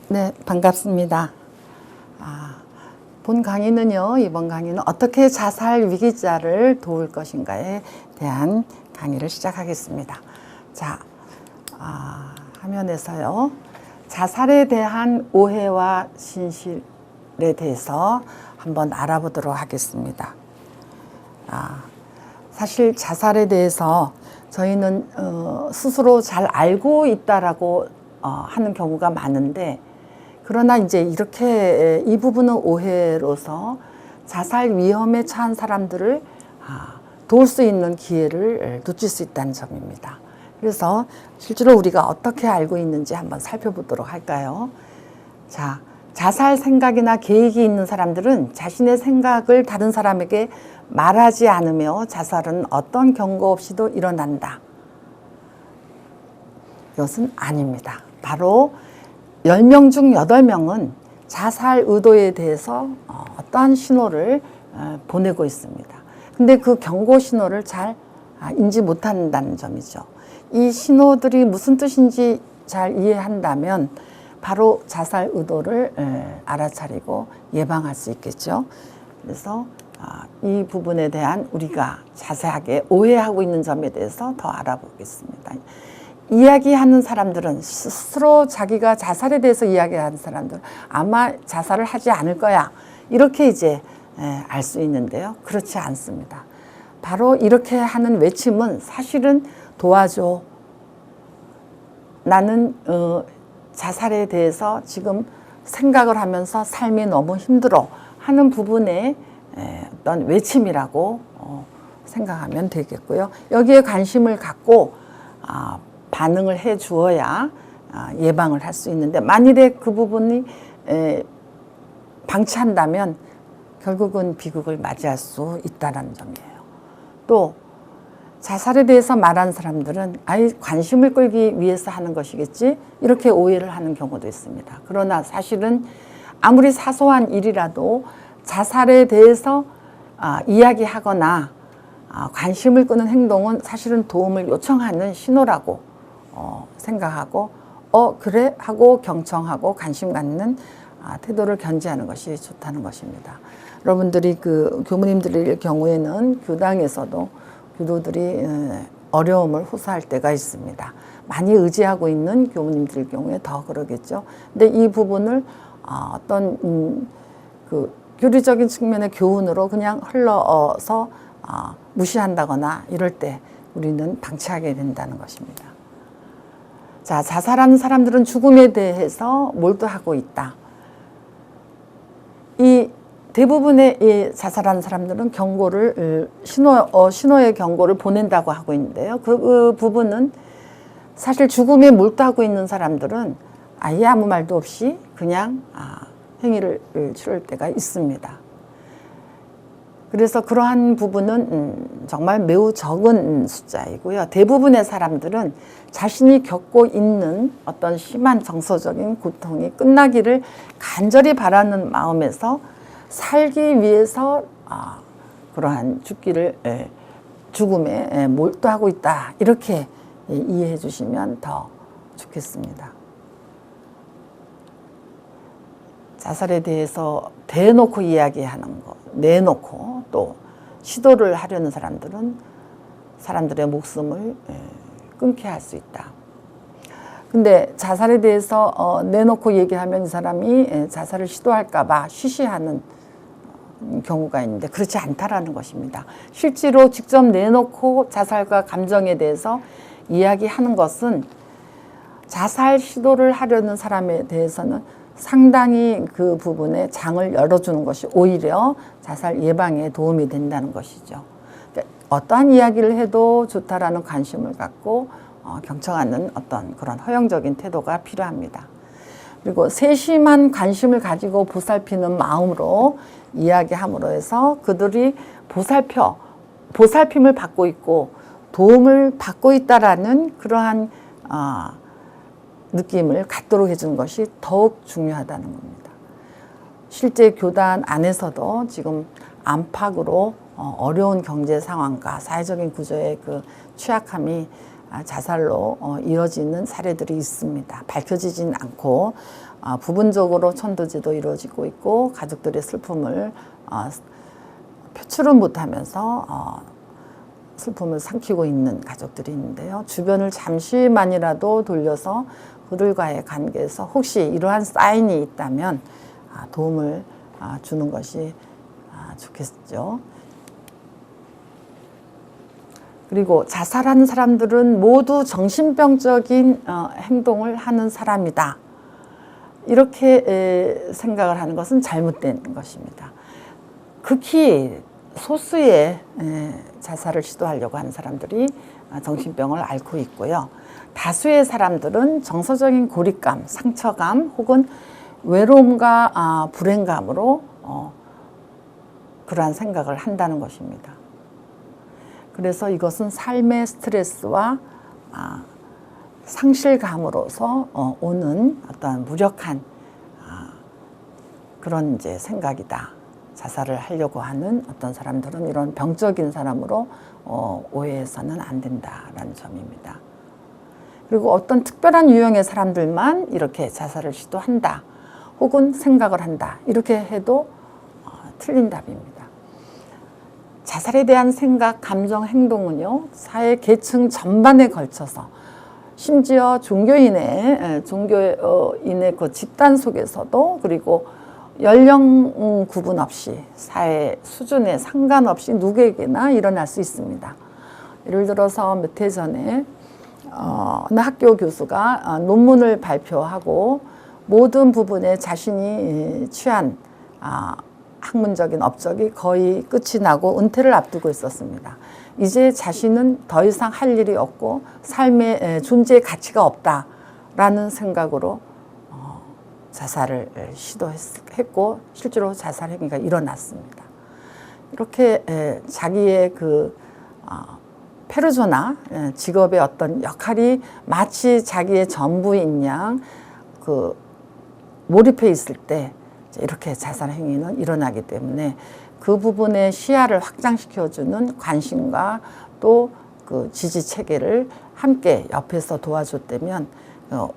네, 반갑습니다. 본 강의는요, 이번 강의는 어떻게 자살 위기자를 도울 것인가에 대한 강의를 시작하겠습니다. 자, 화면에서요, 자살에 대한 오해와 진실에 대해서 한번 알아보도록 하겠습니다. 사실 자살에 대해서 저희는 스스로 잘 알고 있다라고 하는 경우가 많은데, 그러나 이제 이렇게 이 부분은 오해로서 자살 위험에 처한 사람들을 도울 수 있는 기회를 놓칠 수 있다는 점입니다. 그래서 실제로 우리가 어떻게 알고 있는지 한번 살펴보도록 할까요? 자, 자살 생각이나 계획이 있는 사람들은 자신의 생각을 다른 사람에게 말하지 않으며 자살은 어떤 경고 없이도 일어난다. 이것은 아닙니다. 바로 10명 중 8명은 자살 의도에 대해서 어떠한 신호를 보내고 있습니다. 근데 그 경고 신호를 잘 인지 못한다는 점이죠. 이 신호들이 무슨 뜻인지 잘 이해한다면 바로 자살 의도를 알아차리고 예방할 수 있겠죠. 그래서 이 부분에 대한 우리가 자세하게 오해하고 있는 점에 대해서 더 알아보겠습니다. 이야기하는 사람들은 스스로 자기가 자살에 대해서 이야기하는 사람들은 아마 자살을 하지 않을 거야, 이렇게 이제 알 수 있는데요. 그렇지 않습니다. 바로 이렇게 하는 외침은 사실은 도와줘, 나는 자살에 대해서 지금 생각을 하면서 삶이 너무 힘들어 하는 부분의 어떤 외침이라고 생각하면 되겠고요. 여기에 관심을 갖고 반응을 해 주어야 예방을 할 수 있는데, 만일에 그 부분이 방치한다면 결국은 비극을 맞이할 수 있다는 점이에요. 또 자살에 대해서 말하는 사람들은 관심을 끌기 위해서 하는 것이겠지, 이렇게 오해를 하는 경우도 있습니다. 그러나 사실은 아무리 사소한 일이라도 자살에 대해서 이야기하거나 관심을 끄는 행동은 사실은 도움을 요청하는 신호라고 생각하고 그래 하고 경청하고 관심 갖는 태도를 견지하는 것이 좋다는 것입니다. 여러분들이 그 교무님들의 경우에는 교당에서도 교도들이 어려움을 호소할 때가 있습니다. 많이 의지하고 있는 교무님들 경우에 더 그러겠죠. 근데 이 부분을 어떤 그 교리적인 측면의 교훈으로 그냥 흘러서 무시한다거나 이럴 때 우리는 방치하게 된다는 것입니다. 자, 자살하는 사람들은 죽음에 대해서 몰두하고 있다. 이 대부분의 이 자살하는 사람들은 경고를 신호의 경고를 보낸다고 하고 있는데요. 그 부분은 사실 죽음에 몰두하고 있는 사람들은 아예 아무 말도 없이 그냥 행위를 치를 때가 있습니다. 그래서 그러한 부분은 정말 매우 적은 숫자이고요. 대부분의 사람들은 자신이 겪고 있는 어떤 심한 정서적인 고통이 끝나기를 간절히 바라는 마음에서 살기 위해서 그러한 죽음에 몰두하고 있다, 이렇게 이해해 주시면 더 좋겠습니다. 자살에 대해서 대놓고 이야기하는 것, 내놓고 또 시도를 하려는 사람들은 사람들의 목숨을 끊게 할 수 있다. 근데 자살에 대해서 내놓고 얘기하면 이 사람이 자살을 시도할까 봐 쉬쉬하는 경우가 있는데, 그렇지 않다라는 것입니다. 실제로 직접 내놓고 자살과 감정에 대해서 이야기하는 것은 자살 시도를 하려는 사람에 대해서는 상당히 그 부분에 장을 열어주는 것이 오히려 자살 예방에 도움이 된다는 것이죠. 그러니까 어떠한 이야기를 해도 좋다라는 관심을 갖고 경청하는 어떤 그런 허용적인 태도가 필요합니다. 그리고 세심한 관심을 가지고 보살피는 마음으로 이야기함으로 해서 그들이 보살핌을 받고 있고 도움을 받고 있다라는 그러한 느낌을 갖도록 해주는 것이 더욱 중요하다는 겁니다. 실제 교단 안에서도 지금 안팎으로 어려운 경제 상황과 사회적인 구조의 그 취약함이 자살로 이어지는 사례들이 있습니다. 밝혀지진 않고 부분적으로 천도제도 이루어지고 있고 가족들의 슬픔을 표출은 못하면서 슬픔을 삼키고 있는 가족들이 있는데요. 주변을 잠시만이라도 돌려서 그들과의 관계에서 혹시 이러한 사인이 있다면 도움을 주는 것이 좋겠죠. 그리고 자살하는 사람들은 모두 정신병적인 행동을 하는 사람이다. 이렇게 생각을 하는 것은 잘못된 것입니다. 극히 소수의 자살을 시도하려고 하는 사람들이 정신병을 앓고 있고요. 다수의 사람들은 정서적인 고립감, 상처감 혹은 외로움과 불행감으로 그러한 생각을 한다는 것입니다. 그래서 이것은 삶의 스트레스와 상실감으로서 오는 어떤 무력한 그런 이제 생각이다. 자살을 하려고 하는 어떤 사람들은 이런 병적인 사람으로 오해해서는 안 된다라는 점입니다. 그리고 어떤 특별한 유형의 사람들만 이렇게 자살을 시도한다. 혹은 생각을 한다. 이렇게 해도 틀린 답입니다. 자살에 대한 생각, 감정, 행동은요, 사회 계층 전반에 걸쳐서 심지어 종교인의 그 집단 속에서도 그리고 연령 구분 없이 사회 수준에 상관없이 누구에게나 일어날 수 있습니다. 예를 들어서 몇 해 전에 어느 학교 교수가 논문을 발표하고 모든 부분에 자신이 취한 학문적인 업적이 거의 끝이 나고 은퇴를 앞두고 있었습니다. 이제 자신은 더 이상 할 일이 없고 삶의 존재의 가치가 없다라는 생각으로 자살을 시도했고 실제로 자살 행위가 일어났습니다. 이렇게 자기의 그 페르소나 직업의 어떤 역할이 마치 자기의 전부인 양 그 몰입해 있을 때 이렇게 자살 행위는 일어나기 때문에 그 부분의 시야를 확장시켜주는 관심과 또 그 지지 체계를 함께 옆에서 도와줬다면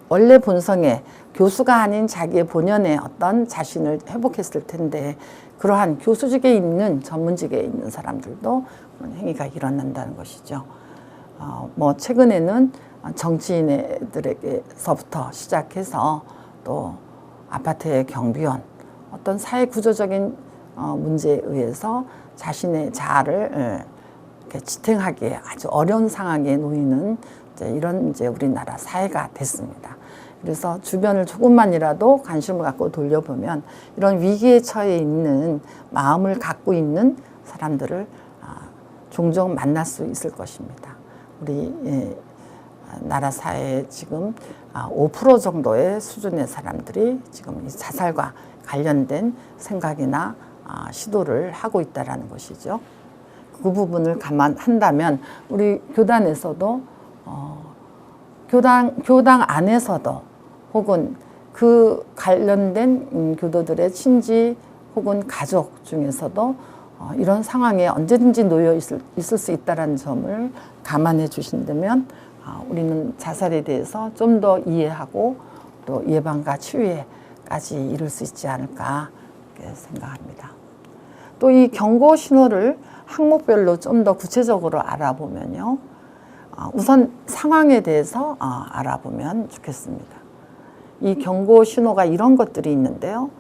원래 본성의 교수가 아닌 자기의 본연의 어떤 자신을 회복했을 텐데 그러한 교수직에 있는 전문직에 있는 사람들도 그런 행위가 일어난다는 것이죠. 뭐 최근에는 정치인들에게서부터 시작해서 또 아파트의 경비원 어떤 사회 구조적인 문제에 의해서 자신의 자아를 이렇게 지탱하기에 아주 어려운 상황에 놓이는 이런 우리나라 사회가 됐습니다. 그래서 주변을 조금만이라도 관심을 갖고 돌려보면 이런 위기에 처해 있는 마음을 갖고 있는 사람들을 종종 만날 수 있을 것입니다. 우리 나라 사회에 지금 5% 정도의 수준의 사람들이 지금 이 자살과 관련된 생각이나 시도를 하고 있다는 것이죠. 그 부분을 감안한다면 우리 교단에서도 교당 안에서도 혹은 그 관련된 교도들의 친지 혹은 가족 중에서도 이런 상황에 언제든지 놓여 있을 수 있다는 점을 감안해 주신다면 우리는 자살에 대해서 좀 더 이해하고 또 예방과 치유에까지 이룰 수 있지 않을까 생각합니다. 또 이 경고 신호를 항목별로 좀 더 구체적으로 알아보면요. 우선 상황에 대해서 알아보면 좋겠습니다. 이 경고 신호가 이런 것들이 있는데요.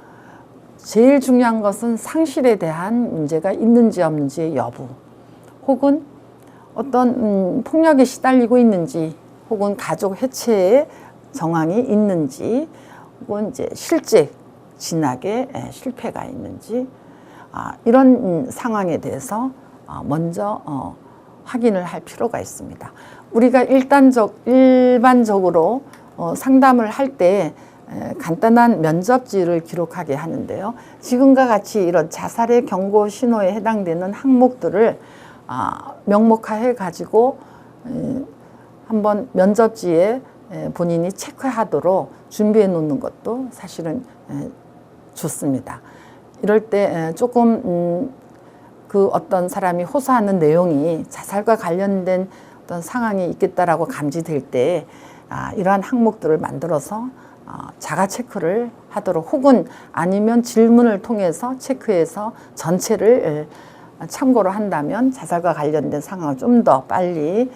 제일 중요한 것은 상실에 대한 문제가 있는지 없는지의 여부, 혹은 어떤 폭력에 시달리고 있는지, 혹은 가족 해체의 정황이 있는지, 혹은 이제 실제 진학에 실패가 있는지, 이런 상황에 대해서 먼저 확인을 할 필요가 있습니다. 우리가 일반적으로 상담을 할 때 간단한 면접지를 기록하게 하는데요. 지금과 같이 이런 자살의 경고 신호에 해당되는 항목들을 명목화해 가지고 한번 면접지에 본인이 체크하도록 준비해 놓는 것도 사실은 좋습니다. 이럴 때 조금 그 어떤 사람이 호소하는 내용이 자살과 관련된 어떤 상황이 있겠다라고 감지될 때 이러한 항목들을 만들어서 자가 체크를 하도록, 혹은 아니면 질문을 통해서 체크해서 전체를 참고로 한다면 자살과 관련된 상황을 좀 더 빨리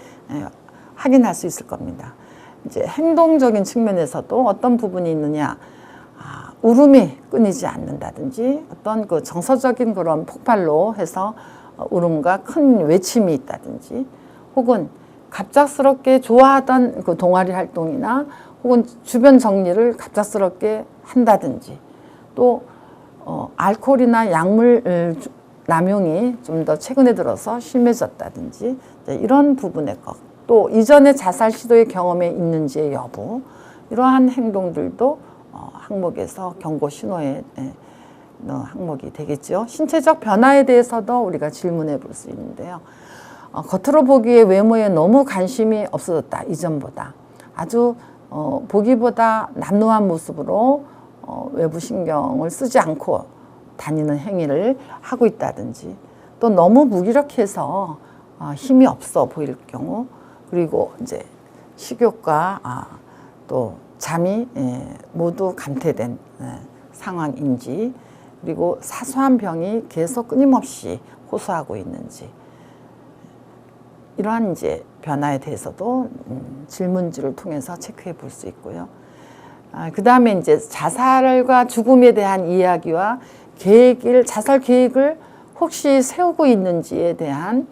확인할 수 있을 겁니다. 이제 행동적인 측면에서도 어떤 부분이 있느냐, 울음이 끊이지 않는다든지, 어떤 그 정서적인 그런 폭발로 해서 울음과 큰 외침이 있다든지, 혹은 갑작스럽게 좋아하던 그 동아리 활동이나 혹은 주변 정리를 갑작스럽게 한다든지, 또 알코올이나 약물 남용이 좀 더 최근에 들어서 심해졌다든지, 이런 부분의 것, 또 이전에 자살 시도의 경험에 있는지의 여부, 이러한 행동들도 항목에서 경고 신호의 항목이 되겠죠. 신체적 변화에 대해서도 우리가 질문해 볼 수 있는데요. 겉으로 보기에 외모에 너무 관심이 없어졌다, 이전보다. 아주 보기보다 남루한 모습으로 외부 신경을 쓰지 않고 다니는 행위를 하고 있다든지, 또 너무 무기력해서 힘이 없어 보일 경우, 그리고 이제 식욕과 또 잠이 모두 감퇴된 상황인지, 그리고 사소한 병이 계속 끊임없이 호소하고 있는지, 이러한 이제 변화에 대해서도 질문지를 통해서 체크해 볼 수 있고요. 그 다음에 이제 자살과 죽음에 대한 이야기와 자살 계획을 혹시 세우고 있는지에 대한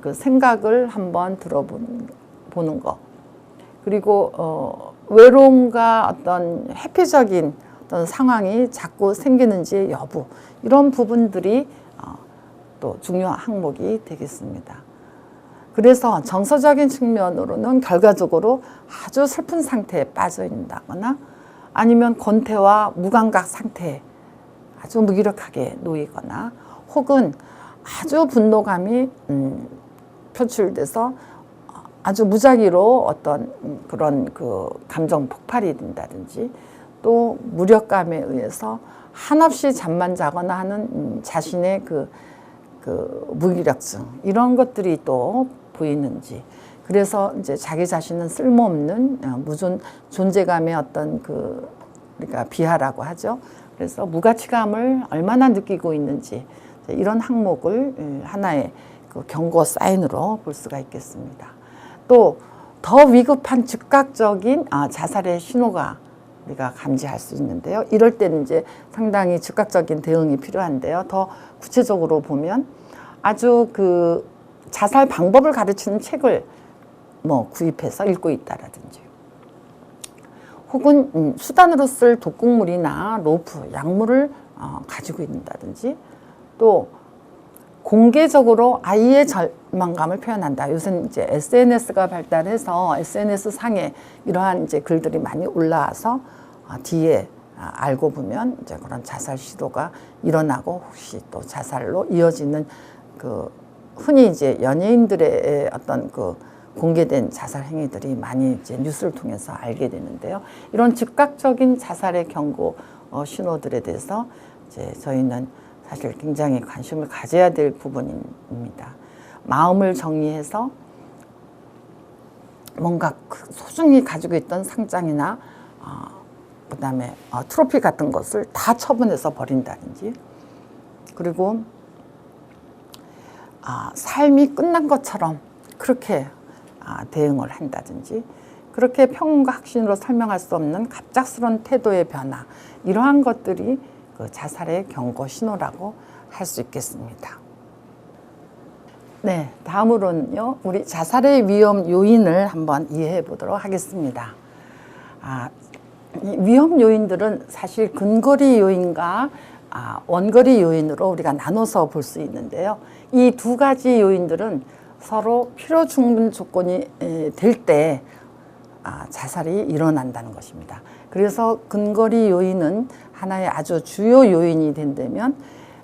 그 생각을 한번 들어보는 것. 그리고 외로움과 어떤 회피적인 어떤 상황이 자꾸 생기는지의 여부, 이런 부분들이 또 중요한 항목이 되겠습니다. 그래서 정서적인 측면으로는 결과적으로 아주 슬픈 상태에 빠져 있다거나, 아니면 권태와 무감각 상태에 아주 무기력하게 놓이거나, 혹은 아주 분노감이 표출돼서 아주 무작위로 어떤 그런 그 감정 폭발이 된다든지, 또 무력감에 의해서 한없이 잠만 자거나 하는 자신의 그 무기력증, 이런 것들이 또 보이는지, 그래서 이제 자기 자신은 쓸모없는 무슨 존재감의 어떤 우리가 비하라고 하죠. 그래서 무가치감을 얼마나 느끼고 있는지, 이런 항목을 하나의 그 경고 사인으로 볼 수가 있겠습니다. 또 더 위급한 즉각적인 자살의 신호가 우리가 감지할 수 있는데요. 이럴 때는 이제 상당히 즉각적인 대응이 필요한데요. 더 구체적으로 보면 아주 그 자살 방법을 가르치는 책을 구입해서 읽고 있다라든지, 혹은 수단으로 쓸 독극물이나 로프, 약물을 가지고 있다든지, 또 공개적으로 아이의 절망감을 표현한다. 요새는 이제 SNS가 발달해서 SNS 상에 이러한 이제 글들이 많이 올라와서 뒤에 알고 보면 이제 그런 자살 시도가 일어나고, 혹시 또 자살로 이어지는 흔히 이제 연예인들의 어떤 공개된 자살 행위들이 많이 이제 뉴스를 통해서 알게 되는데요. 이런 즉각적인 자살의 경고 신호들에 대해서 이제 저희는 사실 굉장히 관심을 가져야 될 부분입니다. 마음을 정리해서 뭔가 소중히 가지고 있던 상장이나 그다음에 트로피 같은 것을 다 처분해서 버린다든지, 그리고 삶이 끝난 것처럼 그렇게 대응을 한다든지, 그렇게 평온과 확신으로 설명할 수 없는 갑작스러운 태도의 변화, 이러한 것들이 그 자살의 경고 신호라고 할 수 있겠습니다. 네, 다음으로는요, 우리 자살의 위험 요인을 한번 이해해 보도록 하겠습니다. 이 위험 요인들은 사실 근거리 요인과 원거리 요인으로 우리가 나눠서 볼 수 있는데요. 이 두 가지 요인들은 서로 필요 충분 조건이 될 때 자살이 일어난다는 것입니다. 그래서 근거리 요인은 하나의 아주 주요 요인이 된다면,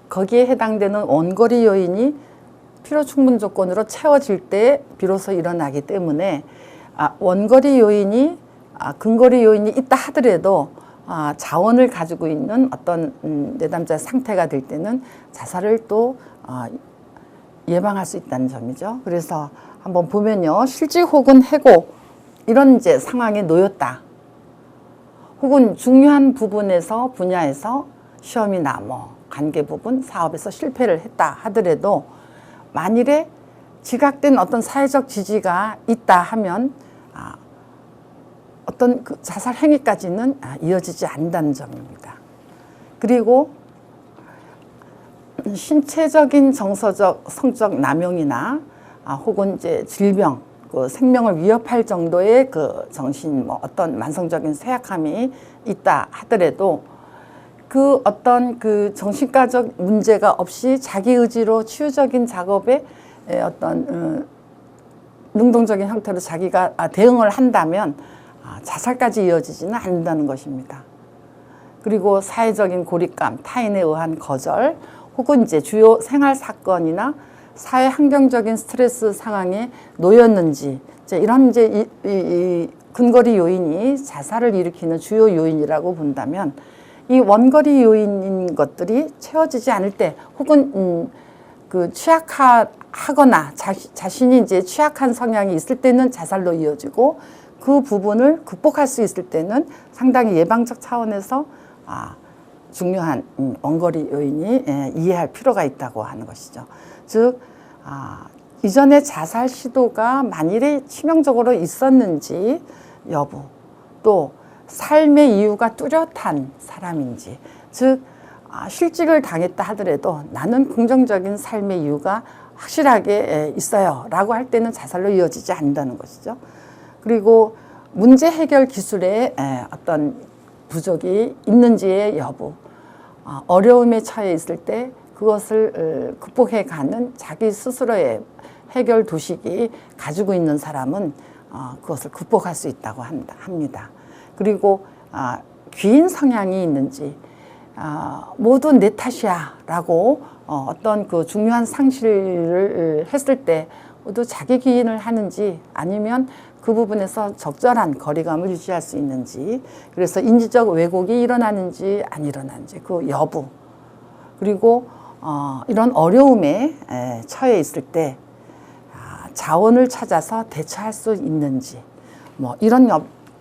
거기에 해당되는 원거리 요인이 필요 충분 조건으로 채워질 때 비로소 일어나기 때문에, 원거리 요인이 근거리 요인이 있다 하더라도 자원을 가지고 있는 어떤 내담자 상태가 될 때는 자살을 또 예방할 수 있다는 점이죠. 그래서 한번 보면요. 실직 혹은 해고 이런 이제 상황에 놓였다. 혹은 중요한 부분에서 분야에서 시험이나 뭐 관계 부분 사업에서 실패를 했다 하더라도 만일에 지각된 어떤 사회적 지지가 있다 하면 어떤 그 자살 행위까지는 이어지지 않는다는 점입니다. 그리고 신체적인 정서적 성적 남용이나 혹은 이제 질병 그 생명을 위협할 정도의 그 정신 뭐 어떤 만성적인 쇠약함이 있다 하더라도 그 어떤 그 정신과적 문제가 없이 자기 의지로 치유적인 작업에 어떤 능동적인 형태로 자기가 대응을 한다면 자살까지 이어지지는 않는다는 것입니다. 그리고 사회적인 고립감, 타인에 의한 거절, 혹은 이제 주요 생활 사건이나 사회 환경적인 스트레스 상황에 놓였는지 이런 이제 이 근거리 요인이 자살을 일으키는 주요 요인이라고 본다면 이 원거리 요인인 것들이 채워지지 않을 때 혹은 그 취약하거나 자신이 이제 취약한 성향이 있을 때는 자살로 이어지고 그 부분을 극복할 수 있을 때는 상당히 예방적 차원에서 중요한 원거리 요인이 이해할 필요가 있다고 하는 것이죠. 즉 이전에 자살 시도가 만일에 치명적으로 있었는지 여부, 또 삶의 이유가 뚜렷한 사람인지, 즉 실직을 당했다 하더라도 나는 긍정적인 삶의 이유가 확실하게 있어요 라고 할 때는 자살로 이어지지 않는다는 것이죠. 그리고 문제 해결 기술에 어떤 부족이 있는지의 여부, 어려움에 처해 있을 때 그것을 극복해가는 자기 스스로의 해결 도식이 가지고 있는 사람은 그것을 극복할 수 있다고 합니다. 그리고 귀인 성향이 있는지, 모두 내 탓이야 라고 어떤 그 중요한 상실을 했을 때 모두 자기 기인을 하는지 아니면 그 부분에서 적절한 거리감을 유지할 수 있는지, 그래서 인지적 왜곡이 일어나는지 안 일어나는지 그 여부, 그리고 이런 어려움에 처해 있을 때 자원을 찾아서 대처할 수 있는지 뭐 이런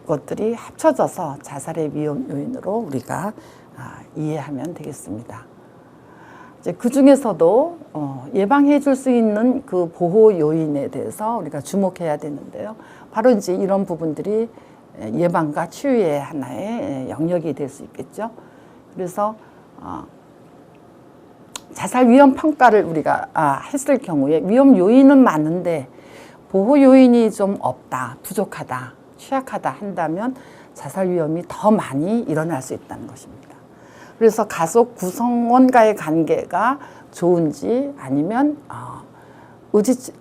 것들이 합쳐져서 자살의 위험 요인으로 우리가 이해하면 되겠습니다. 이제 그 중에서도 예방해 줄 수 있는 그 보호 요인에 대해서 우리가 주목해야 되는데요. 바로 이제 이런 부분들이 예방과 치유의 하나의 영역이 될 수 있겠죠. 그래서 자살 위험 평가를 우리가 했을 경우에 위험 요인은 많은데 보호 요인이 좀 없다, 부족하다, 취약하다 한다면 자살 위험이 더 많이 일어날 수 있다는 것입니다. 그래서 가족 구성원과의 관계가 좋은지 아니면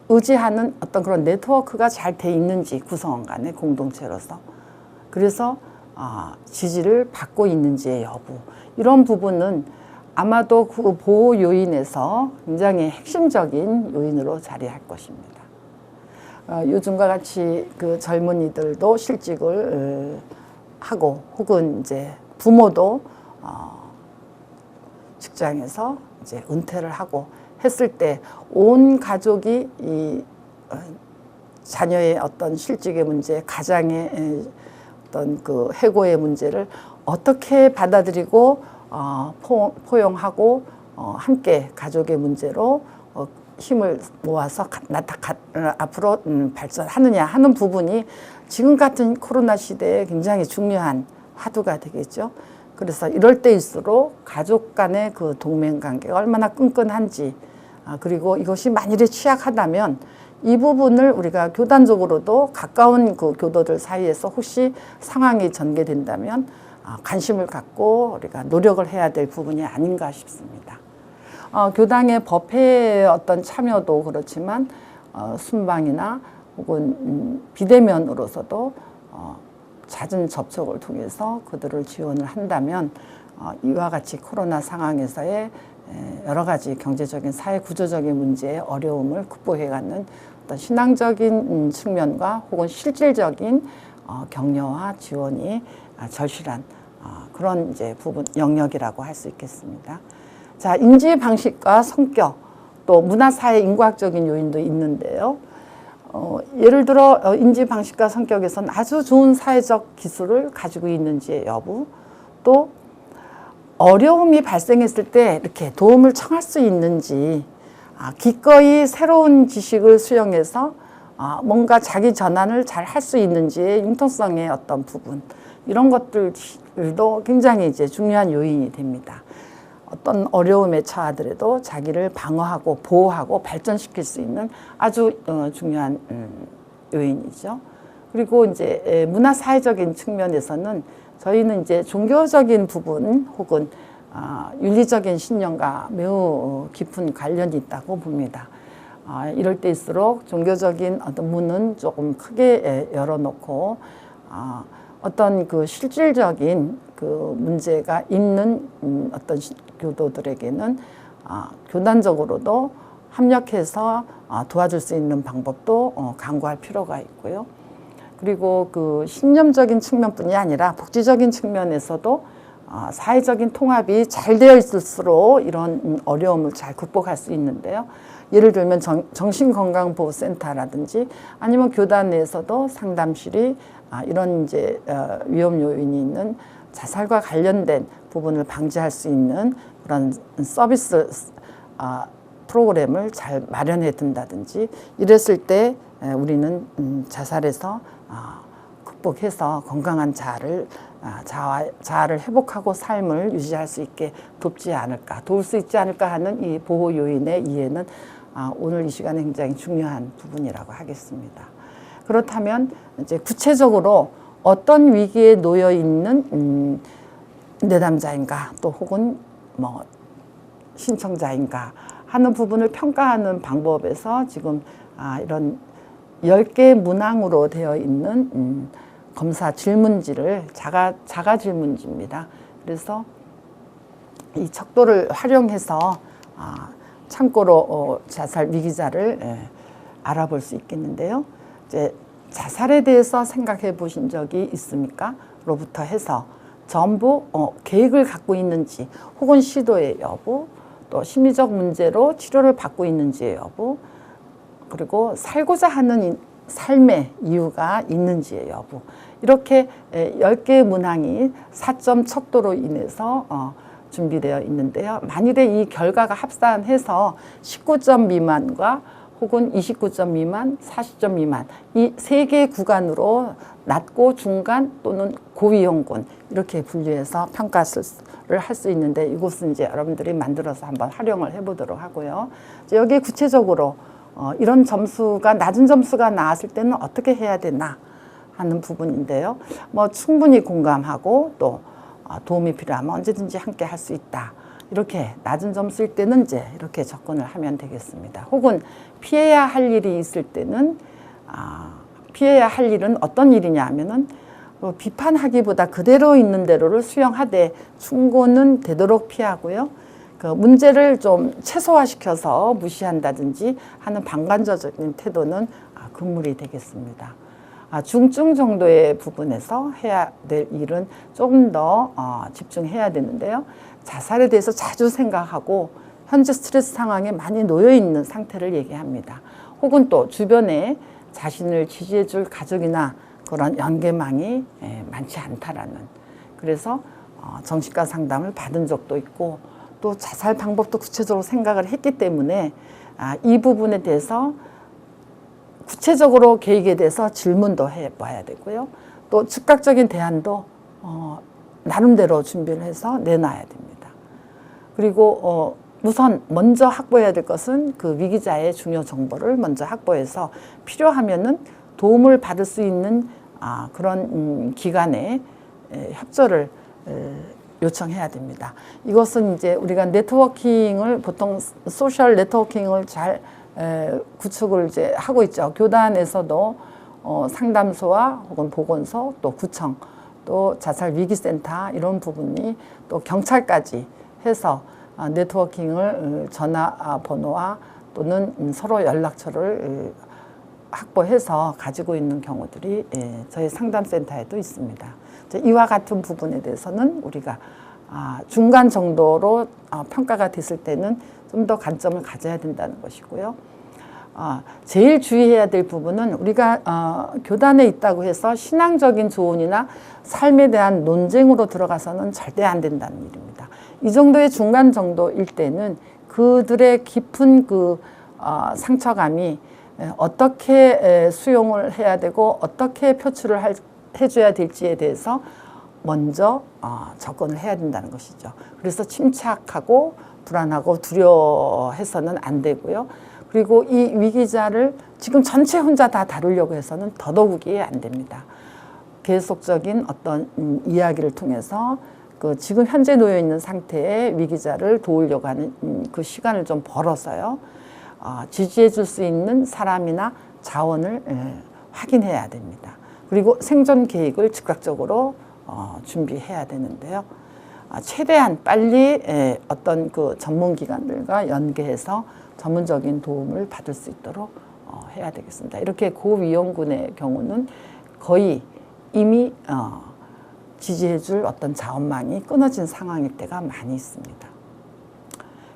의지하는 어떤 그런 네트워크가 잘 돼 있는지 구성원 간의 공동체로서, 그래서 지지를 받고 있는지의 여부, 이런 부분은 아마도 그 보호 요인에서 굉장히 핵심적인 요인으로 자리할 것입니다. 요즘과 같이 그 젊은이들도 실직을 하고 혹은 이제 부모도 직장에서 이제 은퇴를 하고 했을 때 온 가족이 이 자녀의 어떤 실직의 문제, 가장의 어떤 그 해고의 문제를 어떻게 받아들이고 포용하고 함께 가족의 문제로 힘을 모아서 앞으로 발전하느냐 하는 부분이 지금 같은 코로나 시대에 굉장히 중요한 화두가 되겠죠. 그래서 이럴 때일수록 가족 간의 그 동맹 관계가 얼마나 끈끈한지, 그리고 이것이 만일에 취약하다면 이 부분을 우리가 교단적으로도 가까운 그 교도들 사이에서 혹시 상황이 전개된다면 관심을 갖고 우리가 노력을 해야 될 부분이 아닌가 싶습니다. 교당의 법회의 어떤 참여도 그렇지만 순방이나 혹은 비대면으로서도 잦은 접촉을 통해서 그들을 지원을 한다면 이와 같이 코로나 상황에서의 여러 가지 경제적인 사회 구조적인 문제의 어려움을 극복해가는 어떤 신앙적인 측면과 혹은 실질적인 격려와 지원이 절실한 그런 이제 부분 영역이라고 할 수 있겠습니다. 자, 인지 방식과 성격, 또 문화사회 인과학적인 요인도 있는데요. 예를 들어 인지 방식과 성격에서는 아주 좋은 사회적 기술을 가지고 있는지의 여부, 또 어려움이 발생했을 때 이렇게 도움을 청할 수 있는지, 기꺼이 새로운 지식을 수용해서 뭔가 자기 전환을 잘 할 수 있는지의 융통성의 어떤 부분, 이런 것들도 굉장히 이제 중요한 요인이 됩니다. 어떤 어려움에 처하더라도 자기를 방어하고 보호하고 발전시킬 수 있는 아주 중요한 요인이죠. 그리고 이제 문화사회적인 측면에서는 저희는 이제 종교적인 부분 혹은 윤리적인 신념과 매우 깊은 관련이 있다고 봅니다. 이럴 때일수록 종교적인 어떤 문은 조금 크게 열어놓고 어떤 그 실질적인 그 문제가 있는 어떤 교도들에게는 교단적으로도 협력해서 도와줄 수 있는 방법도 강구할 필요가 있고요. 그리고 그 신념적인 측면뿐이 아니라 복지적인 측면에서도 사회적인 통합이 잘 되어 있을수록 이런 어려움을 잘 극복할 수 있는데요. 예를 들면 정신건강보호센터라든지 아니면 교단 내에서도 상담실이 이런 이제 위험 요인이 있는 자살과 관련된 부분을 방지할 수 있는 그런 서비스 프로그램을 잘 마련해 둔다든지 이랬을 때 우리는 자살에서 극복해서 건강한 자아를 회복하고 삶을 유지할 수 있게 돕지 않을까, 도울 수 있지 않을까 하는 이 보호 요인의 이해는 오늘 이 시간에 굉장히 중요한 부분이라고 하겠습니다. 그렇다면 이제 구체적으로 어떤 위기에 놓여 있는 내담자인가 또 혹은 뭐 신청자인가 하는 부분을 평가하는 방법에서 지금 이런 10개 문항으로 되어 있는 검사 질문지를 자가 질문지입니다. 그래서 이 척도를 활용해서 참고로 자살 위기자를 알아볼 수 있겠는데요. 이제 자살에 대해서 생각해 보신 적이 있습니까? 로부터 해서 전부 계획을 갖고 있는지 혹은 시도의 여부, 또 심리적 문제로 치료를 받고 있는지의 여부, 그리고 살고자 하는 삶의 이유가 있는지의 여부, 이렇게 10개의 문항이 4점 척도로 인해서 준비되어 있는데요. 만일에 이 결과가 합산해서 19점 미만과 혹은 29점 미만, 40점 미만 이 3개의 구간으로 낮고 중간 또는 고위험군 이렇게 분류해서 평가를 할 수 있는데 이곳은 이제 여러분들이 만들어서 한번 활용을 해보도록 하고요. 여기 구체적으로 이런 점수가 낮은 점수가 나왔을 때는 어떻게 해야 되나 하는 부분인데요. 뭐 충분히 공감하고 또 도움이 필요하면 언제든지 함께 할 수 있다. 이렇게 낮은 점수일 때는 이제 이렇게 접근을 하면 되겠습니다. 혹은 피해야 할 일이 있을 때는 피해야 할 일은 어떤 일이냐 하면은 비판하기보다 그대로 있는 대로를 수용하되 충고는 되도록 피하고요. 그 문제를 좀 최소화시켜서 무시한다든지 하는 방관적인 태도는 금물이 되겠습니다. 중증 정도의 부분에서 해야 될 일은 조금 더 집중해야 되는데요. 자살에 대해서 자주 생각하고 현재 스트레스 상황에 많이 놓여 있는 상태를 얘기합니다. 혹은 또 주변에 자신을 지지해 줄 가족이나 그런 연계망이 많지 않다라는, 그래서 정신과 상담을 받은 적도 있고 또 자살 방법도 구체적으로 생각을 했기 때문에 이 부분에 대해서 구체적으로 계획에 대해서 질문도 해봐야 되고요. 또 즉각적인 대안도 나름대로 준비를 해서 내놔야 됩니다. 그리고 우선 먼저 확보해야 될 것은 그 위기자의 중요 정보를 먼저 확보해서 필요하면은 도움을 받을 수 있는 그런 기관에 협조를 요청해야 됩니다. 이것은 이제 우리가 네트워킹을 보통 소셜 네트워킹을 잘 구축을 이제 하고 있죠. 교단에서도 상담소와 혹은 보건소 또 구청 또 자살 위기센터 이런 부분이 또 경찰까지 해서 네트워킹을 전화번호와 또는 서로 연락처를 확보해서 가지고 있는 경우들이 저희 상담센터에도 있습니다. 이와 같은 부분에 대해서는 우리가 중간 정도로 평가가 됐을 때는 좀 더 관점을 가져야 된다는 것이고요. 제일 주의해야 될 부분은 우리가 교단에 있다고 해서 신앙적인 조언이나 삶에 대한 논쟁으로 들어가서는 절대 안 된다는 일입니다. 이 정도의 중간 정도일 때는 그들의 깊은 그 상처감이 어떻게 수용을 해야 되고 어떻게 표출을 해줘야 될지에 대해서 먼저 접근을 해야 된다는 것이죠. 그래서 침착하고 불안하고 두려워해서는 안 되고요. 그리고 이 위기자를 지금 전체 혼자 다 다루려고 해서는 더더욱이 안 됩니다. 계속적인 어떤 이야기를 통해서 그 지금 현재 놓여 있는 상태의 위기자를 도우려고 하는 그 시간을 좀 벌어서요. 지지해 줄 수 있는 사람이나 자원을 확인해야 됩니다. 그리고 생존 계획을 즉각적으로 준비해야 되는데요. 최대한 빨리 어떤 그 전문기관들과 연계해서 전문적인 도움을 받을 수 있도록 해야 되겠습니다. 이렇게 고위험군의 경우는 거의 이미 지지해줄 어떤 자원망이 끊어진 상황일 때가 많이 있습니다.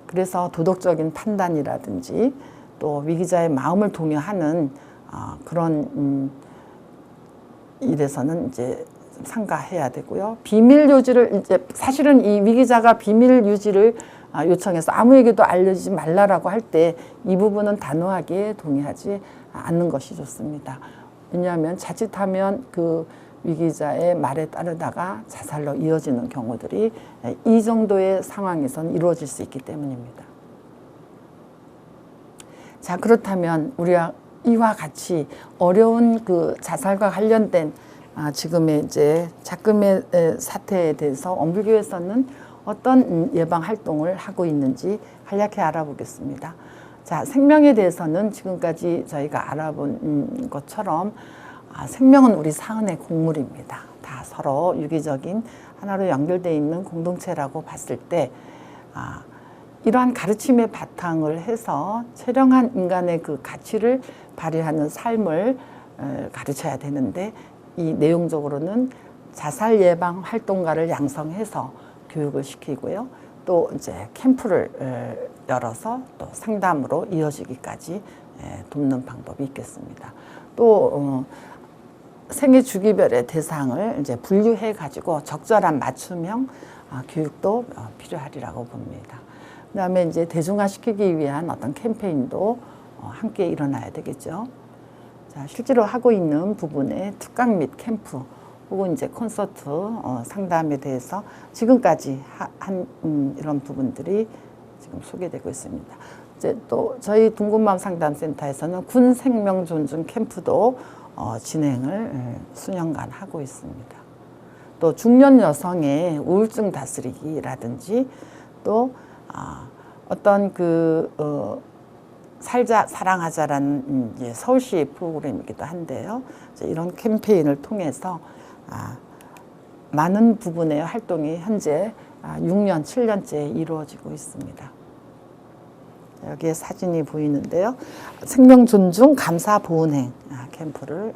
그래서 도덕적인 판단이라든지 또 위기자의 마음을 동요하는 그런 일에서는 이제 삼가해야 되고요. 비밀 유지를 이제 사실은 이 위기자가 비밀 유지를 요청해서 아무에게도 알려주지 말라라고 할 때 이 부분은 단호하게 동의하지 않는 것이 좋습니다. 왜냐하면 자칫하면 그 위기자의 말에 따르다가 자살로 이어지는 경우들이 이 정도의 상황에서는 이루어질 수 있기 때문입니다. 자, 그렇다면 우리가 이와 같이 어려운 그 자살과 관련된 지금의 이제 작금의 사태에 대해서 원불교에서는 어떤 예방 활동을 하고 있는지 간략히 알아보겠습니다. 자, 생명에 대해서는 지금까지 저희가 알아본 것처럼 생명은 우리 사은의 곡물입니다. 다 서로 유기적인 하나로 연결되어 있는 공동체라고 봤을 때 이러한 가르침의 바탕을 해서 처량한 인간의 그 가치를 발휘하는 삶을 가르쳐야 되는데 이 내용적으로는 자살 예방 활동가를 양성해서 교육을 시키고요. 또 이제 캠프를 열어서 또 상담으로 이어지기까지 돕는 방법이 있겠습니다. 또 생애 주기별의 대상을 이제 분류해 가지고 적절한 맞춤형 교육도 필요하리라고 봅니다. 그다음에 이제 대중화시키기 위한 어떤 캠페인도 함께 일어나야 되겠죠. 자, 실제로 하고 있는 부분의 특강 및 캠프 혹은 이제 콘서트 상담에 대해서 지금까지 한 이런 부분들이 지금 소개되고 있습니다. 이제 또 저희 둥근마음 상담센터에서는 군 생명 존중 캠프도 진행을 수년간 하고 있습니다. 또 중년 여성의 우울증 다스리기라든지 또 어떤 그 살자 사랑하자라는 서울시 프로그램이기도 한데요. 이런 캠페인을 통해서 많은 부분의 활동이 현재 6년, 7년째 이루어지고 있습니다. 여기에 사진이 보이는데요. 생명 존중 감사 보훈행 캠프를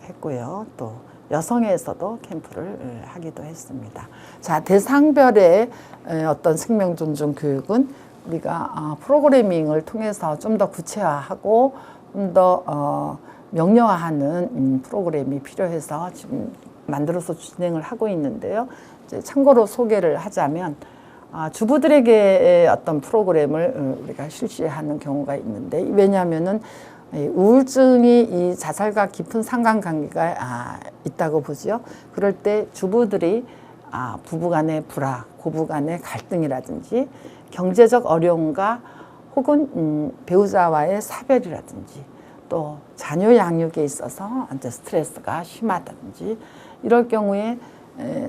했고요. 또 여성에서도 캠프를 하기도 했습니다. 자, 대상별의 어떤 생명 존중 교육은 우리가 프로그래밍을 통해서 좀 더 구체화하고 좀 더 명료화하는 프로그램이 필요해서 지금 만들어서 진행을 하고 있는데요. 이제 참고로 소개를 하자면 주부들에게 어떤 프로그램을 우리가 실시하는 경우가 있는데 왜냐하면은 우울증이 이 자살과 깊은 상관관계가 있다고 보죠. 그럴 때 주부들이 부부간의 불화, 고부간의 갈등이라든지 경제적 어려움과 혹은 배우자와의 사별이라든지 또 자녀 양육에 있어서 이제 스트레스가 심하다든지 이럴 경우에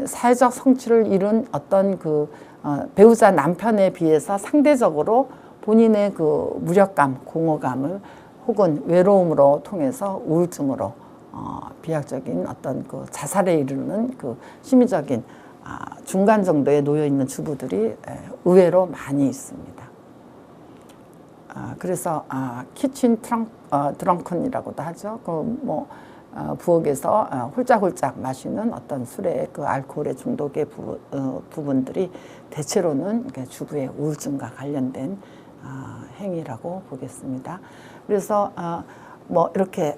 사회적 성취를 이룬 어떤 그 배우자 남편에 비해서 상대적으로 본인의 그 무력감, 공허감을 혹은 외로움으로 통해서 우울증으로 비약적인 어떤 그 자살에 이르는 그 심리적인 중간 정도에 놓여 있는 주부들이 의외로 많이 있습니다. 그래서 키친 드렁큰이라고도 하죠. 그 뭐 부엌에서 홀짝홀짝 마시는 어떤 술의 그 알코올의 중독의 부분들이 대체로는 주부의 우울증과 관련된 행위라고 보겠습니다. 그래서 뭐 이렇게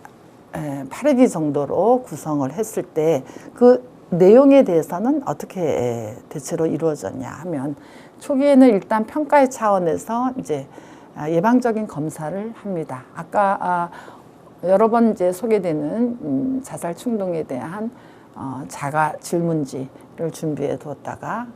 8회기 정도로 구성을 했을 때 그 내용에 대해서는 어떻게 대체로 이루어졌냐 하면 초기에는 일단 평가의 차원에서 이제 예방적인 검사를 합니다. 아까 여러 번 이제 소개되는 자살 충동에 대한 자가 질문지를 준비해 두었다가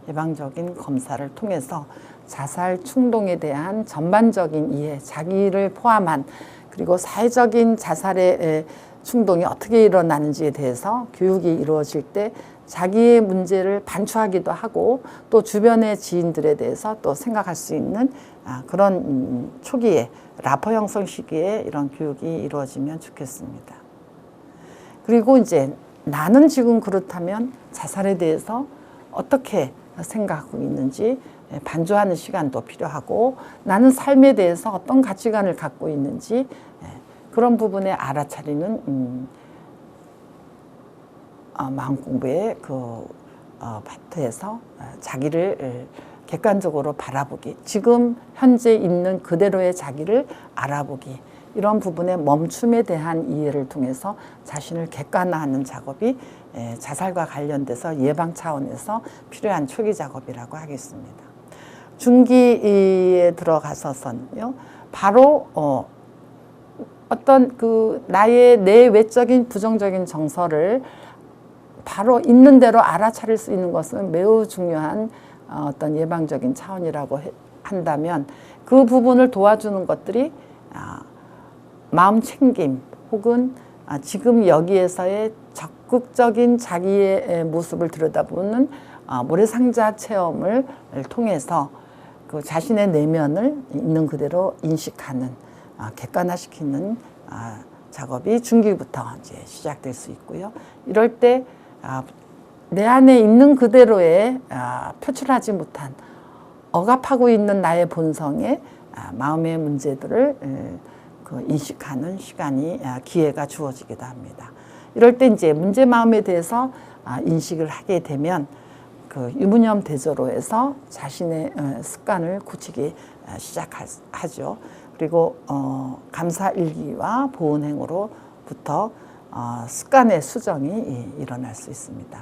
예방적인 검사를 통해서 자살 충동에 대한 전반적인 이해, 자기를 포함한 그리고 사회적인 자살의 충동이 어떻게 일어나는지에 대해서 교육이 이루어질 때 자기의 문제를 반추하기도 하고 또 주변의 지인들에 대해서 또 생각할 수 있는 그런 초기에 라포 형성 시기에 이런 교육이 이루어지면 좋겠습니다. 그리고 이제 나는 지금 그렇다면 자살에 대해서 어떻게 생각하고 있는지 반주하는 시간도 필요하고 나는 삶에 대해서 어떤 가치관을 갖고 있는지 그런 부분에 알아차리는 마음 공부의 그 파트에서 자기를 객관적으로 바라보기, 지금 현재 있는 그대로의 자기를 알아보기, 이런 부분의 멈춤에 대한 이해를 통해서 자신을 객관화하는 작업이 자살과 관련돼서 예방 차원에서 필요한 초기 작업이라고 하겠습니다. 중기에 들어가서선요, 바로 어떤 그 나의 내외적인 부정적인 정서를 바로 있는 대로 알아차릴 수 있는 것은 매우 중요한 어떤 예방적인 차원이라고 한다면 그 부분을 도와주는 것들이 마음 챙김 혹은 지금 여기에서의 적극적인 자기의 모습을 들여다보는 모래상자 체험을 통해서 그 자신의 내면을 있는 그대로 인식하는 객관화시키는 작업이 중기부터 이제 시작될 수 있고요. 이럴 때 내 안에 있는 그대로의 표출하지 못한 억압하고 있는 나의 본성의 마음의 문제들을 그 인식하는 시간이 기회가 주어지기도 합니다. 이럴 때 이제 문제 마음에 대해서 인식을 하게 되면 그 유무념 대조로해서 자신의 습관을 고치기 시작하죠. 그리고 감사 일기와 보은 행으로부터 습관의 수정이 일어날 수 있습니다.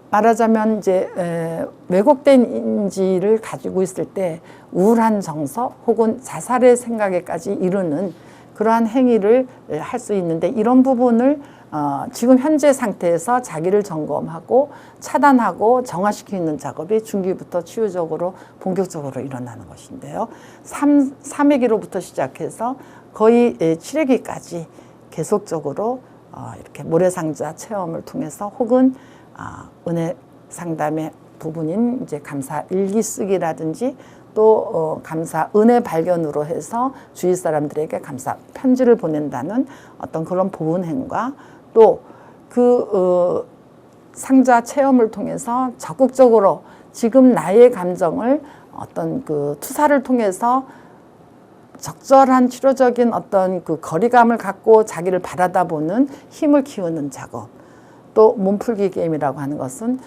말하자면 이제 왜곡된 인지를 가지고 있을 때 우울한 정서 혹은 자살의 생각에까지 이르는 그러한 행위를 할 수 있는데 이런 부분을 지금 현재 상태에서 자기를 점검하고 차단하고 정화시키는 작업이 중기부터 치유적으로 본격적으로 일어나는 것인데요. 3회기로부터 시작해서 거의 7회기까지 계속적으로 이렇게 모래상자 체험을 통해서 혹은 은혜 상담의 부분인 이제 감사 일기 쓰기라든지 또 감사 은혜 발견으로 해서 주위 사람들에게 감사 편지를 보낸다는 어떤 그런 보은행과 또 그 상자 체험을 통해서 적극적으로 지금 나의 감정을 어떤 그 투사를 통해서 적절한 치료적인 어떤 그 거리감을 갖고 자기를 바라다보는 힘을 키우는 작업. 또 몸풀기 게임이라고 하는 것은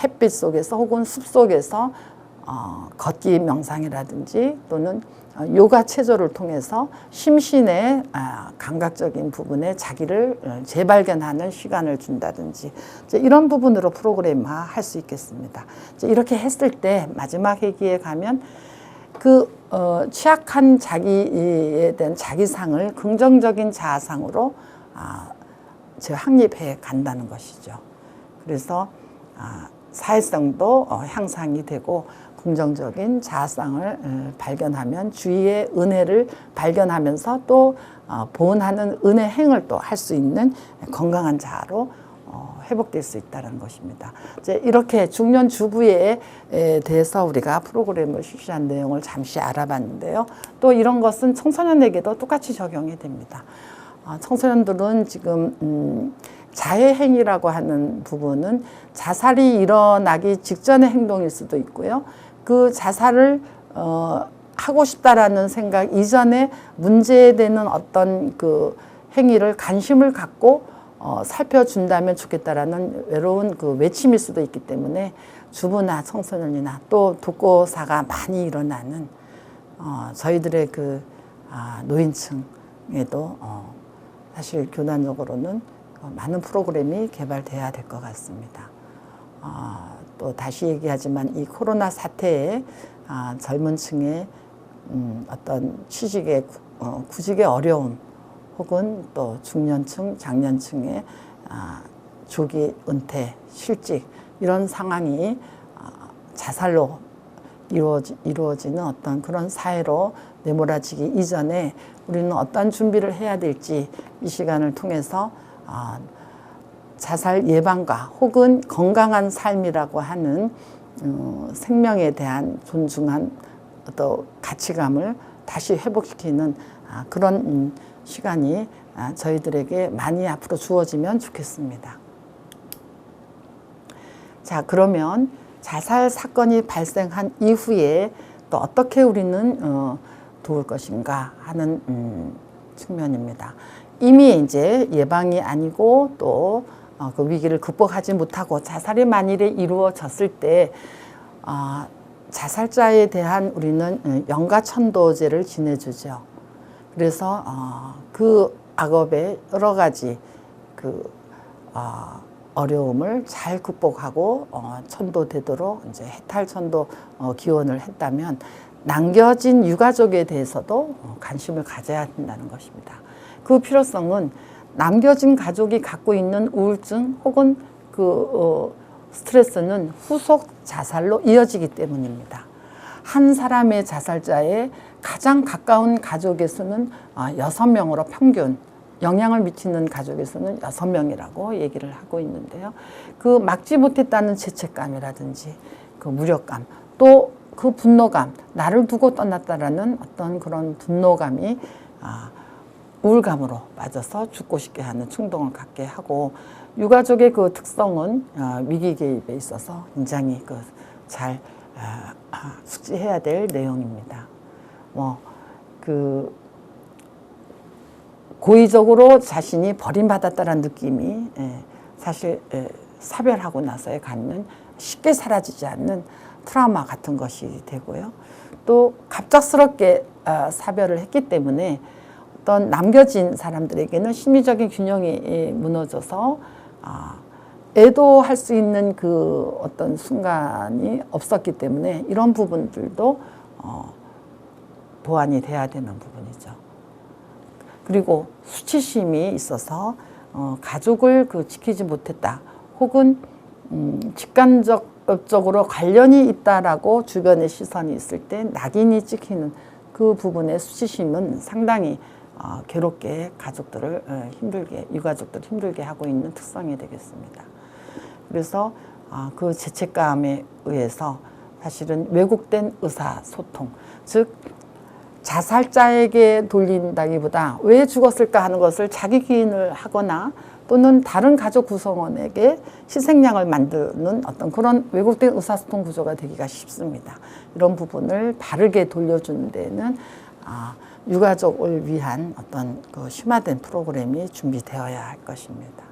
햇빛 속에서 혹은 숲 속에서 걷기 명상이라든지 또는 요가 체조를 통해서 심신의 감각적인 부분에 자기를 재발견하는 시간을 준다든지 이런 부분으로 프로그램화 할 수 있겠습니다. 이렇게 했을 때 마지막 회기에 가면 그 취약한 자기에 대한 자기상을 긍정적인 자아상으로 확립해 간다는 것이죠. 그래서 사회성도 향상이 되고 긍정적인 자아상을 발견하면 주위의 은혜를 발견하면서 또 보은하는 은혜 행을 또 할 수 있는 건강한 자아로 회복될 수 있다는 것입니다. 이제 이렇게 중년 주부에 대해서 우리가 프로그램을 실시한 내용을 잠시 알아봤는데요. 또 이런 것은 청소년에게도 똑같이 적용이 됩니다. 청소년들은 지금 자해행위라고 하는 부분은 자살이 일어나기 직전의 행동일 수도 있고요. 그 자살을 하고 싶다라는 생각 이전에 문제되는 어떤 그 행위를 관심을 갖고 살펴준다면 좋겠다라는 외로운 그 외침일 수도 있기 때문에 주부나 청소년이나 또 독거사가 많이 일어나는 저희들의 그 노인층에도 사실 교단적으로는 많은 프로그램이 개발돼야 될 것 같습니다. 또 다시 얘기하지만 이 코로나 사태에 젊은 층의 어떤 취직의 구직의 어려움 혹은 또 중년층, 장년층의 조기 은퇴, 실직 이런 상황이 자살로 이루어지는 어떤 그런 사회로 내몰아지기 이전에 우리는 어떤 준비를 해야 될지 이 시간을 통해서 자살 예방과 혹은 건강한 삶이라고 하는 생명에 대한 존중한 어떤 가치감을 다시 회복시키는 그런 시간이 저희들에게 많이 앞으로 주어지면 좋겠습니다. 자, 그러면 자살 사건이 발생한 이후에 또 어떻게 우리는 도울 것인가 하는 측면입니다. 이미 이제 예방이 아니고 또 그 위기를 극복하지 못하고 자살이 만일에 이루어졌을 때 자살자에 대한 우리는 영가천도제를 지내주죠. 그래서 그 악업의 여러 가지 그 어려움을 잘 극복하고 천도되도록 이제 해탈천도 기원을 했다면 남겨진 유가족에 대해서도 관심을 가져야 된다는 것입니다. 그 필요성은 남겨진 가족이 갖고 있는 우울증 혹은 그 스트레스는 후속 자살로 이어지기 때문입니다. 한 사람의 자살자의 가장 가까운 가족의 수는 6명으로 평균 영향을 미치는 가족의 수는 6명이라고 얘기를 하고 있는데요. 그 막지 못했다는 죄책감이라든지 그 무력감 또 그 분노감 나를 두고 떠났다라는 어떤 그런 분노감이 우울감으로 빠져서 죽고 싶게 하는 충동을 갖게 하고 유가족의 그 특성은 위기 개입에 있어서 굉장히 잘 숙지해야 될 내용입니다. 고의적으로 자신이 버림받았다는 느낌이 사실 사별하고 나서에 갖는 쉽게 사라지지 않는 트라우마 같은 것이 되고요. 또 갑작스럽게 사별을 했기 때문에 어떤 남겨진 사람들에게는 심리적인 균형이 무너져서 애도할 수 있는 그 어떤 순간이 없었기 때문에 이런 부분들도 보완이 돼야 되는 부분이죠. 그리고 수치심이 있어서 가족을 지키지 못했다 혹은 직간접적으로 관련이 있다라고 주변의 시선이 있을 때 낙인이 찍히는 그 부분의 수치심은 상당히 괴롭게 가족들을 유가족들을 힘들게 하고 있는 특성이 되겠습니다. 그래서 그 죄책감에 의해서 사실은 왜곡된 의사소통, 즉 자살자에게 돌린다기보다 왜 죽었을까 하는 것을 자기 기인을 하거나 또는 다른 가족 구성원에게 희생양을 만드는 어떤 그런 왜곡된 의사소통 구조가 되기가 쉽습니다. 이런 부분을 바르게 돌려주는 데는 유가족을 위한 어떤 그 심화된 프로그램이 준비되어야 할 것입니다.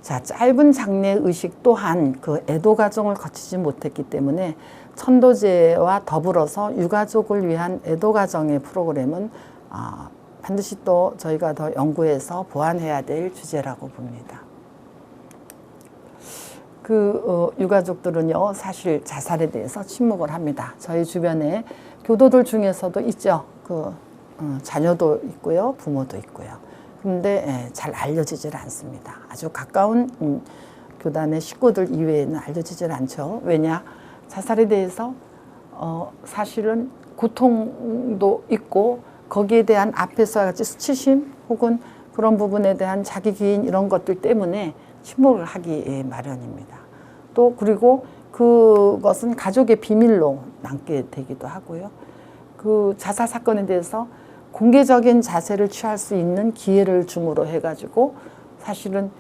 자, 짧은 장례 의식 또한 그 애도 과정을 거치지 못했기 때문에 천도제와 더불어서 유가족을 위한 애도 과정의 프로그램은 반드시 또 저희가 더 연구해서 보완해야 될 주제라고 봅니다. 유가족들은요, 사실 자살에 대해서 침묵을 합니다. 저희 주변에 교도들 중에서도 있죠. 자녀도 있고요, 부모도 있고요. 그런데 잘 알려지질 않습니다. 아주 가까운 교단의 식구들 이외에는 알려지질 않죠. 왜냐? 자살에 대해서 사실은 고통도 있고 거기에 대한 앞에서와 같이 수치심 혹은 그런 부분에 대한 자기 기인 이런 것들 때문에 침묵을 하기 마련입니다. 또 그리고 그것은 가족의 비밀로 남게 되기도 하고요. 그 자살 사건에 대해서 공개적인 자세를 취할 수 있는 기회를 줌으로 해가지고 사실은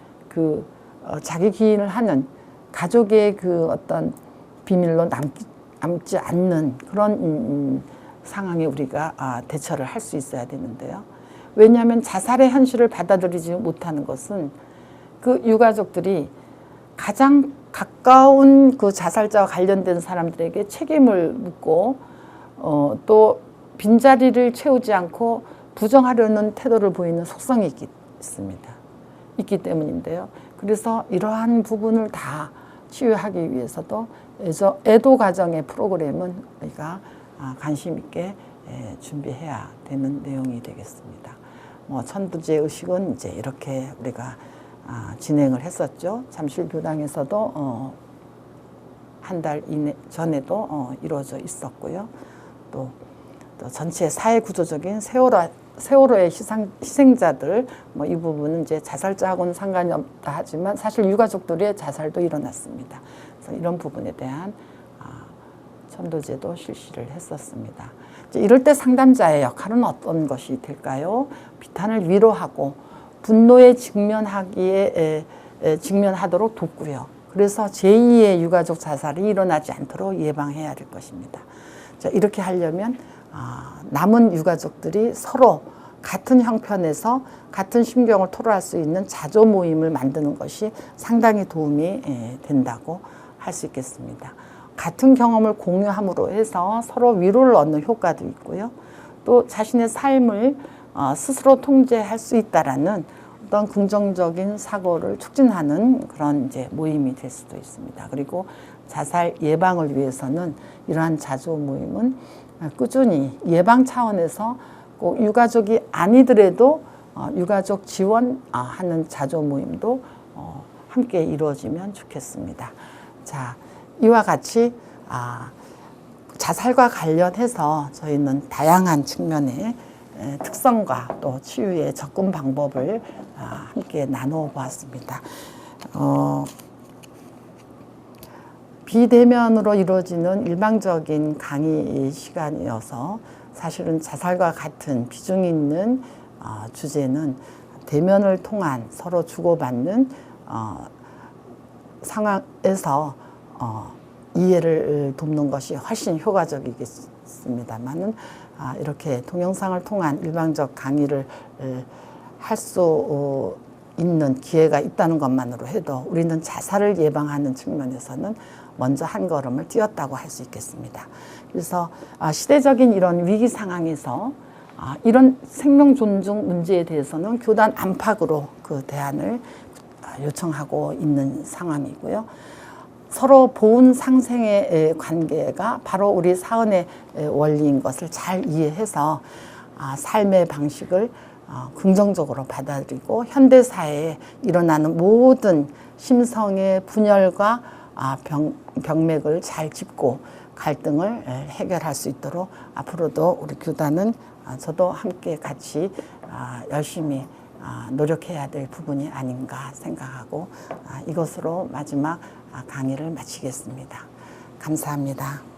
자기 기인을 하는 가족의 그 어떤 비밀로 남지 않는 그런 상황에 우리가 대처를 할 수 있어야 되는데요. 왜냐하면 자살의 현실을 받아들이지 못하는 것은 그 유가족들이 가장 가까운 그 자살자와 관련된 사람들에게 책임을 묻고 또 빈자리를 채우지 않고 부정하려는 태도를 보이는 속성이 있기 때문인데요. 그래서 이러한 부분을 다 치유하기 위해서도 애도 가정의 프로그램은 우리가 관심 있게 준비해야 되는 내용이 되겠습니다. 천부제 의식은 이제 이렇게 우리가 진행을 했었죠. 잠실교당에서도 한 달 전에도 이루어져 있었고요. 또 전체 사회 구조적인 세월호의 희생자들 이 부분은 이제 자살자하고는 상관이 없다 하지만 사실 유가족들의 자살도 일어났습니다. 그래서 이런 부분에 대한 천도제도 실시를 했었습니다. 이럴 때 상담자의 역할은 어떤 것이 될까요? 비탄을 위로하고 분노에 직면하도록 돕고요. 그래서 제2의 유가족 자살이 일어나지 않도록 예방해야 될 것입니다. 이렇게 하려면 남은 유가족들이 서로 같은 형편에서 같은 심경을 토로할 수 있는 자조 모임을 만드는 것이 상당히 도움이 된다고 할 수 있겠습니다. 같은 경험을 공유함으로 해서 서로 위로를 얻는 효과도 있고요. 또 자신의 삶을 스스로 통제할 수 있다라는 어떤 긍정적인 사고를 촉진하는 그런 이제 모임이 될 수도 있습니다. 그리고 자살 예방을 위해서는 이러한 자조 모임은 꾸준히 예방 차원에서 꼭 유가족이 아니더라도 유가족 지원하는 자조 모임도 함께 이루어지면 좋겠습니다. 자, 이와 같이 자살과 관련해서 저희는 다양한 측면의 특성과 또 치유의 접근 방법을 함께 나누어 보았습니다. 비대면으로 이루어지는 일방적인 강의 시간이어서 사실은 자살과 같은 비중 있는 주제는 대면을 통한 서로 주고받는 상황에서 이해를 돕는 것이 훨씬 효과적이겠습니다만은 이렇게 동영상을 통한 일방적 강의를 할 수 있는 기회가 있다는 것만으로 해도 우리는 자살을 예방하는 측면에서는 먼저 한 걸음을 뛰었다고 할 수 있겠습니다. 그래서 시대적인 이런 위기 상황에서 이런 생명 존중 문제에 대해서는 교단 안팎으로 그 대안을 요청하고 있는 상황이고요. 서로 보훈 상생의 관계가 바로 우리 사은의 원리인 것을 잘 이해해서 삶의 방식을 긍정적으로 받아들이고 현대사회에 일어나는 모든 심성의 분열과 병맥을 잘 짚고 갈등을 해결할 수 있도록 앞으로도 우리 교단은 저도 함께 같이 열심히 노력해야 될 부분이 아닌가 생각하고 이것으로 마지막 강의를 마치겠습니다. 감사합니다.